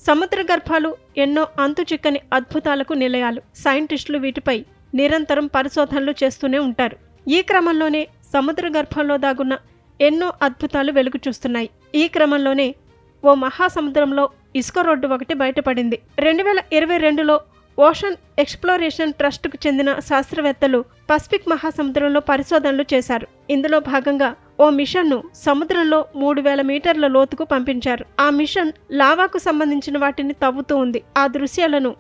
సముద్ర గర్భాలు ఎన్నో అంతుచిక్కని అద్భుతాలకు నిలయాలు. సైంటిస్టులు వీటిపై నిరంతరం పరిశోధనలు చేస్తూనే ఉంటారు. ఈ క్రమంలోనే సముద్ర గర్భంలో దాగున్న ఎన్నో అద్భుతాలు వెలుగు చూస్తున్నాయి. ఈ క్రమంలోనే ఓ మహాసముద్రంలో ఇసుక రోడ్డు ఒకటి బయటపడింది. 2022లో ఓషన్ ఎక్స్ప్లోరేషన్ ట్రస్ట్కు చెందిన శాస్త్రవేత్తలు పసిఫిక్ మహాసముద్రంలో పరిశోధనలు చేశారు. ఇందులో భాగంగా ఓ మిషన్ను సముద్రంలో 3000 మీటర్ల లోతుకు పంపించారు. ఆ మిషన్ లావాకు సంబంధించిన వాటిని తవ్వుతూ ఉంది. ఆ దృశ్యాలను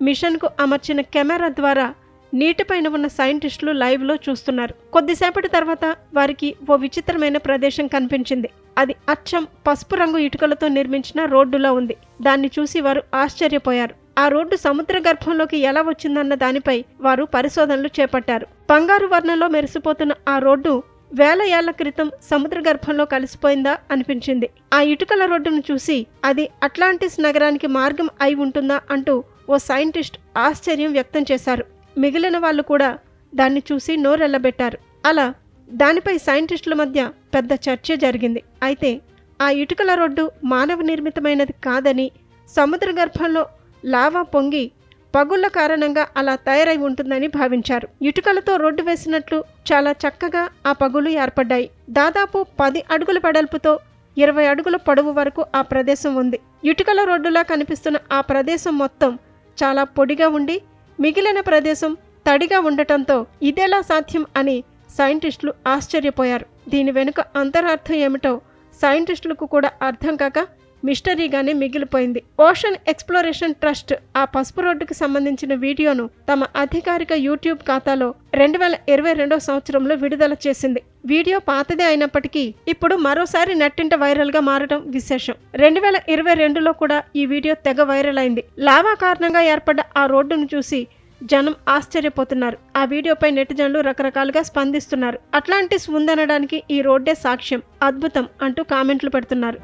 మిషన్కు అమర్చిన కెమెరా ద్వారా నీటిపైన ఉన్న సైంటిస్టులు లైవ్లో చూస్తున్నారు. కొద్దిసేపటి తర్వాత వారికి ఓ విచిత్రమైన ప్రదేశం కనిపించింది. అది అచ్చం పసుపు రంగు ఇటుకలతో నిర్మించిన రోడ్డులా ఉంది. దాన్ని చూసి వారు ఆశ్చర్యపోయారు. ఆ రోడ్డు సముద్ర గర్భంలోకి ఎలా వచ్చిందన్న దానిపై వారు పరిశోధనలు చేపట్టారు. బంగారు వర్ణంలో మెరిసిపోతున్న ఆ రోడ్డు వేల ఏళ్ల క్రితం సముద్ర గర్భంలో కలిసిపోయిందా అనిపించింది. ఆ ఇటుకల రోడ్డును చూసి అది అట్లాంటిస్ నగరానికి మార్గం అయి ఉంటుందా అంటూ ఓ సైంటిస్ట్ ఆశ్చర్యం వ్యక్తం చేశారు. మిగిలిన వాళ్ళు కూడా దాన్ని చూసి నోరెళ్లబెట్టారు. అలా దానిపై సైంటిస్టుల మధ్య పెద్ద చర్చ జరిగింది. అయితే ఆ ఇటుకల రోడ్డు మానవ నిర్మితమైనది కాదని, సముద్ర గర్భంలో లావా పొంగి పగుళ్ల కారణంగా అలా తయారై ఉంటుందని భావించారు. ఇటుకలతో రోడ్డు వేసినట్లు చాలా చక్కగా ఆ పగులు ఏర్పడ్డాయి. దాదాపు 10 అడుగుల వెడల్పుతో 20 అడుగుల పొడవు వరకు ఆ ప్రదేశం ఉంది. ఇటుకల రోడ్డులా కనిపిస్తున్న ఆ ప్రదేశం మొత్తం చాలా పొడిగా ఉండి మిగిలిన ప్రదేశం తడిగా ఉండటంతో ఇదెలా సాధ్యం అని సైంటిస్టులు ఆశ్చర్యపోయారు. దీని వెనుక అంతరార్థం ఏమిటో సైంటిస్టులకు కూడా అర్థం కాక మిస్టరీగానే మిగిలిపోయింది. ఓషన్ ఎక్స్ప్లోరేషన్ ట్రస్ట్ ఆ పసుపు రోడ్డుకు సంబంధించిన వీడియోను తమ అధికారిక యూట్యూబ్ ఖాతాలో 2022 సంవత్సరంలో విడుదల చేసింది. వీడియో పాతదే అయినప్పటికీ ఇప్పుడు మరోసారి నెట్టింట వైరల్గా మారడం విశేషం. 2022లో కూడా ఈ వీడియో తెగ వైరల్ అయింది. లావా కారణంగా ఏర్పడ్డ ఆ రోడ్డును చూసి జనం ఆశ్చర్యపోతున్నారు. ఆ వీడియోపై నెటిజన్లు రకరకాలుగా స్పందిస్తున్నారు. అట్లాంటిస్ ఉందనడానికి ఈ రోడ్డే సాక్ష్యం, అద్భుతం అంటూ కామెంట్లు పెడుతున్నారు.